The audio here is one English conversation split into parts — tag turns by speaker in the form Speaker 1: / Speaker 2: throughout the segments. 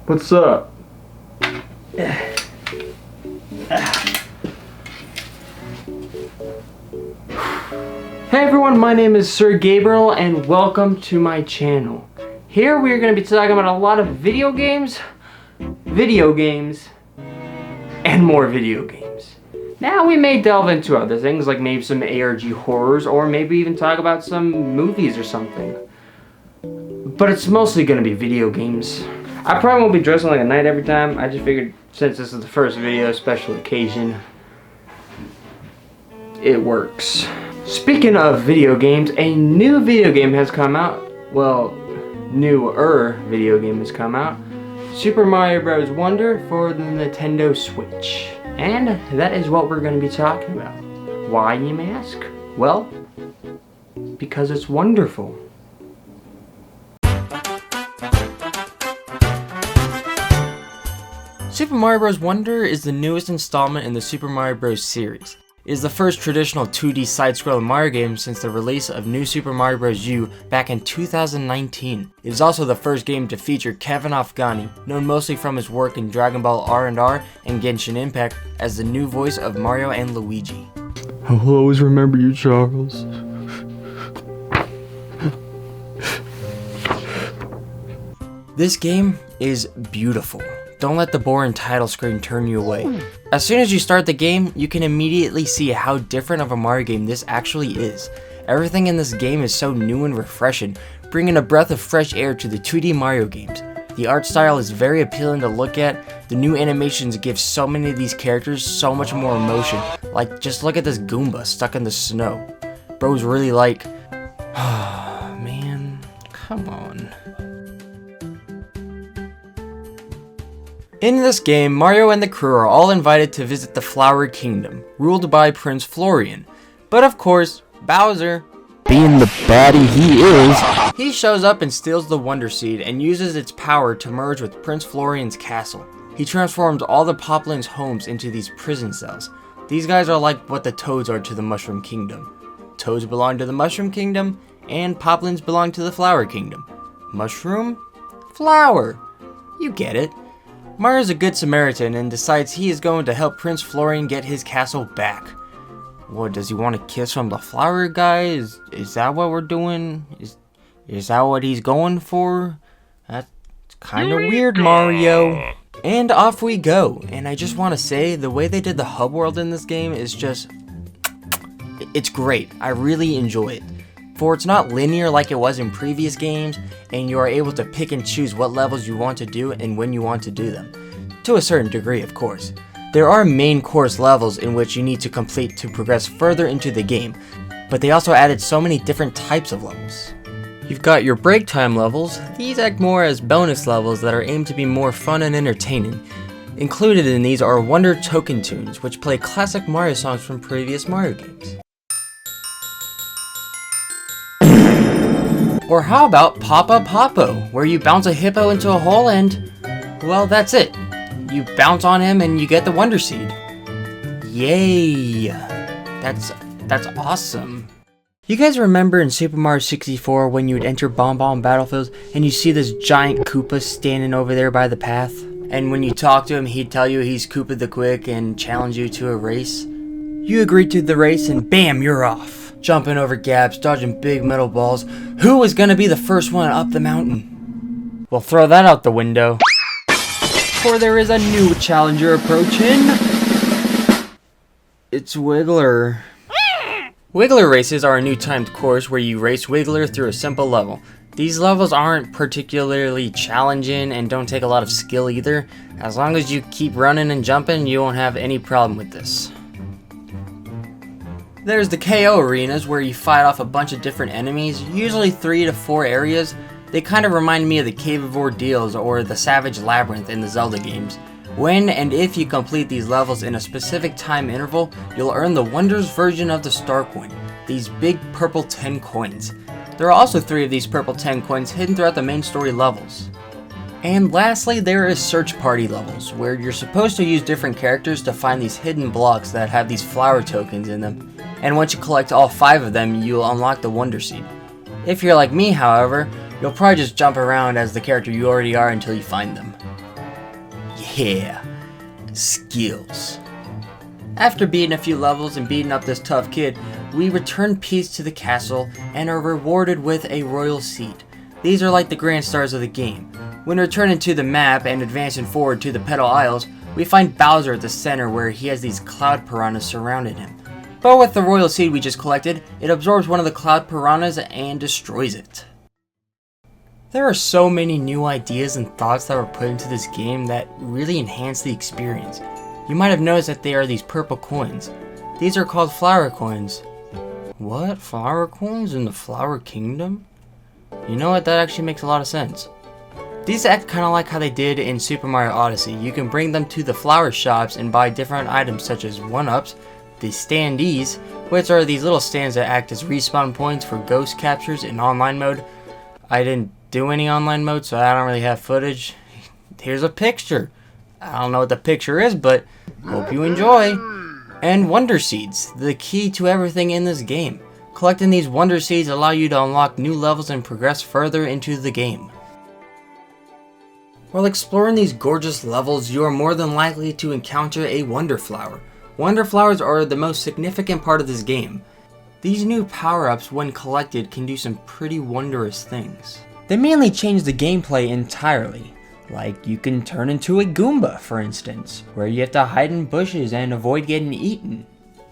Speaker 1: What's up? Hey everyone, my name is Sir Gabriel and welcome to my channel. Here we are going to be talking about a lot of video games, and more video games. Now we may delve into other things like maybe some ARG horrors or maybe even talk about some movies or something. But it's mostly going to be video games. I probably won't be dressing like a knight every time. I just figured since this is the first video, special occasion, it works. Speaking of video games, a new video game has come out. Well, newer video game has come out. Super Mario Bros. Wonder for the Nintendo Switch. And that is what we're going to be talking about. Why, you may ask? Well, because it's wonderful. Super Mario Bros. Wonder is the newest installment in the Super Mario Bros. Series. It is the first traditional 2D side-scrolling Mario game since the release of New Super Mario Bros. U back in 2019. It is also the first game to feature Kevin Afghani, known mostly from his work in Dragon Ball R&R and Genshin Impact, as the new voice of Mario and Luigi.
Speaker 2: I will always remember you, Charles.
Speaker 1: This game is beautiful. Don't let the boring title screen turn you away. As soon as you start the game, you can immediately see how different of a Mario game this actually is. Everything in this game is so new and refreshing, bringing a breath of fresh air to the 2D Mario games. The art style is very appealing to look at. The new animations give so many of these characters so much more emotion. Like, just look at this Goomba stuck in the snow. Bro's really like, oh man, come on. In this game, Mario and the crew are all invited to visit the Flower Kingdom, ruled by Prince Florian. But of course, Bowser,
Speaker 2: Being the baddie he is,
Speaker 1: he shows up and steals the Wonder Seed and uses its power to merge with Prince Florian's castle. He transforms all the Poplins' homes into these prison cells. These guys are like what the Toads are to the Mushroom Kingdom. Toads belong to the Mushroom Kingdom, and Poplins belong to the Flower Kingdom. Mushroom? Flower. You get it. Mario's a good Samaritan and decides he is going to help Prince Florian get his castle back. What, does he want a kiss from the flower guy? Is that what we're doing? Is that what he's going for? That's kind of weird, Mario. And off we go. And I just want to say, the way they did the hub world in this game is just, it's great. I really enjoy it. For it's not linear like it was in previous games, and you are able to pick and choose what levels you want to do and when you want to do them. To a certain degree, of course. There are main course levels in which you need to complete to progress further into the game, but they also added so many different types of levels. You've got your break time levels. These act more as bonus levels that are aimed to be more fun and entertaining. Included in these are Wonder Token Tunes, which play classic Mario songs from previous Mario games. Or how about Papa Popo, where you bounce a hippo into a hole and, well, that's it. You bounce on him and you get the Wonder Seed. Yay! That's awesome. You guys remember in Super Mario 64 when you would enter Bomb Battlefields and you see this giant Koopa standing over there by the path? And when you talk to him, he'd tell you he's Koopa the Quick and challenge you to a race? You agreed to the race and bam, you're off. Jumping over gaps, dodging big metal balls. Who was gonna be the first one up the mountain? Well, throw that out the window. For there is a new challenger approaching. It's Wiggler. Wiggler races are a new timed course where you race Wiggler through a simple level. These levels aren't particularly challenging and don't take a lot of skill either. As long as you keep running and jumping, you won't have any problem with this. There's the KO arenas where you fight off a bunch of different enemies, usually 3 to 4 areas. They kind of remind me of the Cave of Ordeals or the Savage Labyrinth in the Zelda games. When and if you complete these levels in a specific time interval, you'll earn the Wonders version of the Star Coin, these big purple 10 coins. There are also 3 of these purple 10 coins hidden throughout the main story levels. And lastly, there is Search Party levels, where you're supposed to use different characters to find these hidden blocks that have these flower tokens in them. And once you collect all 5 of them, you'll unlock the Wonder Seed. If you're like me, however, you'll probably just jump around as the character you already are until you find them. Yeah, skills. After beating a few levels and beating up this tough kid, we return peace to the castle and are rewarded with a royal seat. These are like the grand stars of the game. When returning to the map and advancing forward to the Petal Isles, we find Bowser at the center where he has these cloud piranhas surrounding him. But with the royal seed we just collected, it absorbs one of the cloud piranhas and destroys it. There are so many new ideas and thoughts that were put into this game that really enhance the experience. You might have noticed that they are these purple coins. These are called flower coins. What? Flower coins in the Flower Kingdom? You know what? That actually makes a lot of sense. These act kind of like how they did in Super Mario Odyssey. You can bring them to the flower shops and buy different items such as 1-ups, the standees, which are these little stands that act as respawn points for ghost captures in online mode. I didn't do any online mode, so I don't really have footage. Here's a picture. I don't know what the picture is, but hope you enjoy. And Wonder Seeds, the key to everything in this game. Collecting these Wonder Seeds allow you to unlock new levels and progress further into the game. While exploring these gorgeous levels, you are more than likely to encounter a Wonder Flower. Wonder Flowers are the most significant part of this game. These new power-ups, when collected, can do some pretty wondrous things. They mainly change the gameplay entirely. Like, you can turn into a Goomba, for instance, where you have to hide in bushes and avoid getting eaten.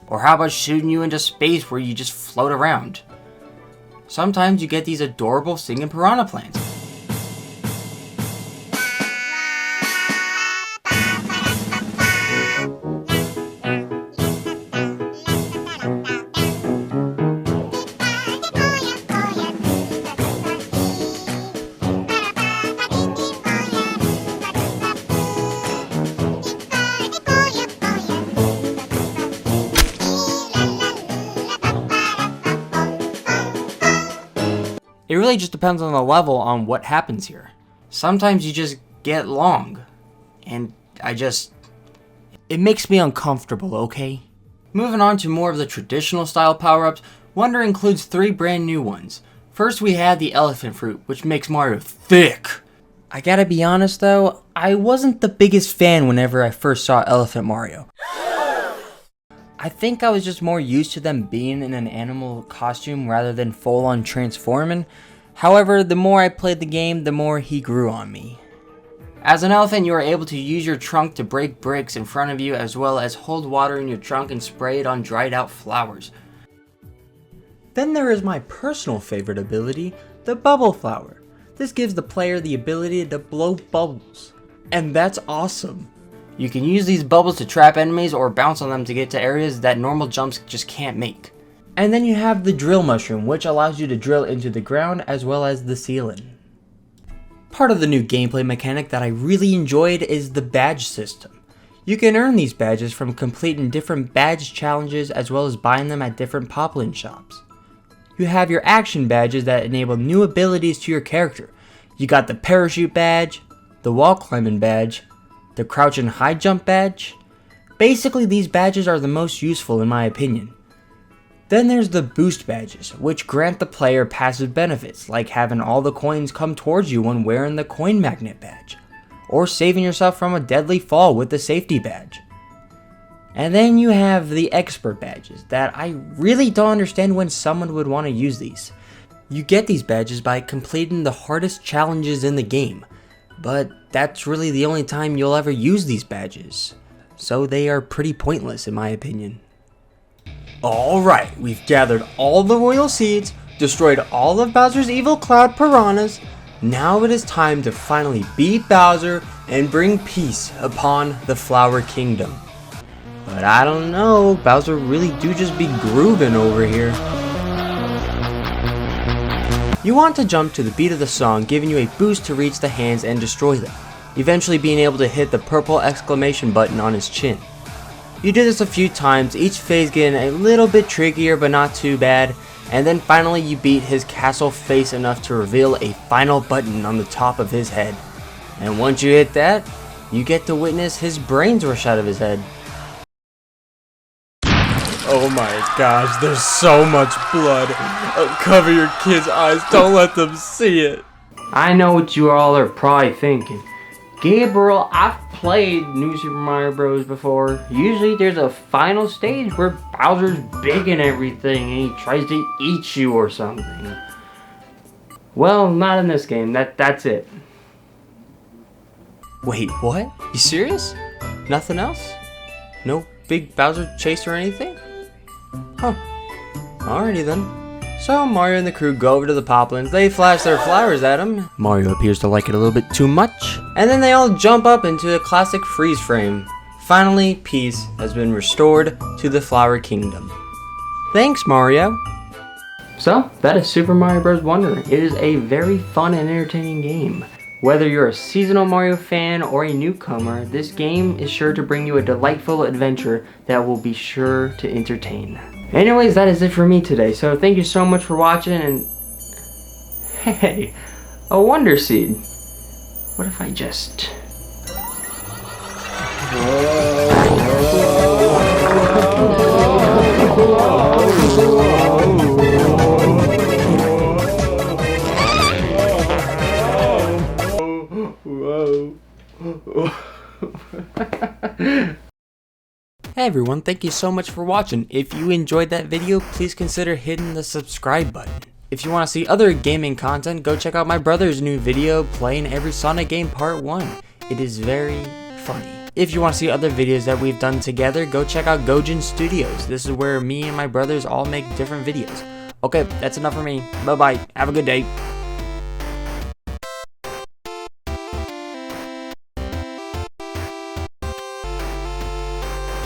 Speaker 1: Or how about shooting you into space where you just float around? Sometimes you get these adorable singing piranha plants. It really just depends on the level on what happens here. Sometimes you just get long, and it makes me uncomfortable, okay? Moving on to more of the traditional style power-ups, Wonder includes 3 brand new ones. First we had the elephant fruit, which makes Mario thick. I gotta be honest though, I wasn't the biggest fan whenever I first saw Elephant Mario. I think I was just more used to them being in an animal costume rather than full-on transforming. However, the more I played the game, the more he grew on me. As an elephant, you are able to use your trunk to break bricks in front of you, as well as hold water in your trunk and spray it on dried out flowers. Then there is my personal favorite ability, the Bubble Flower. This gives the player the ability to blow bubbles. And that's awesome. You can use these bubbles to trap enemies or bounce on them to get to areas that normal jumps just can't make. And then you have the Drill Mushroom, which allows you to drill into the ground as well as the ceiling. Part of the new gameplay mechanic that I really enjoyed is the badge system. You can earn these badges from completing different badge challenges as well as buying them at different Poplin shops. You have your action badges that enable new abilities to your character. You got the Parachute badge, the Wall Climbing badge, the Crouch and High Jump badge. Basically, these badges are the most useful in my opinion. Then there's the Boost badges, which grant the player passive benefits, like having all the coins come towards you when wearing the Coin Magnet badge, or saving yourself from a deadly fall with the Safety badge. And then you have the Expert badges, that I really don't understand when someone would want to use these. You get these badges by completing the hardest challenges in the game, but that's really the only time you'll ever use these badges, so they are pretty pointless in my opinion. Alright, we've gathered all the royal seeds, destroyed all of Bowser's evil cloud piranhas. Now it is time to finally beat Bowser and bring peace upon the Flower Kingdom. But I don't know, Bowser really do just be grooving over here. You want to jump to the beat of the song, giving you a boost to reach the hands and destroy them, eventually being able to hit the purple exclamation button on his chin. You do this a few times, each phase getting a little bit trickier but not too bad, and then finally you beat his castle face enough to reveal a final button on the top of his head. And once you hit that, you get to witness his brains rush out of his head. Oh my gosh, there's so much blood. Cover your kids' eyes, don't let them see it. I know what you all are probably thinking. Gabriel, I've played New Super Mario Bros. Before. Usually there's a final stage where Bowser's big and everything and he tries to eat you or something. Well, not in this game. That's it. Wait, what? You serious? Nothing else? No big Bowser chase or anything? Huh. Alrighty then. So Mario and the crew go over to the Poplins, they flash their flowers at him. Mario appears to like it a little bit too much. And then they all jump up into a classic freeze frame. Finally, peace has been restored to the Flower Kingdom. Thanks, Mario. So, that is Super Mario Bros. Wonder. It is a very fun and entertaining game. Whether you're a seasonal Mario fan or a newcomer, this game is sure to bring you a delightful adventure that will be sure to entertain. Anyways, that is it for me today, so thank you so much for watching, and hey, a Wonder Seed. What if I just... Hey everyone, thank you so much for watching. If you enjoyed that video, please consider hitting the subscribe button. If you want to see other gaming content, go check out my brother's new video playing every Sonic game part 1. It is very funny. If you want to see other videos that we've done together, go check out Gojin Studios. This is where me and my brothers all make different videos. Okay, that's enough for me. Bye bye. Have a good day.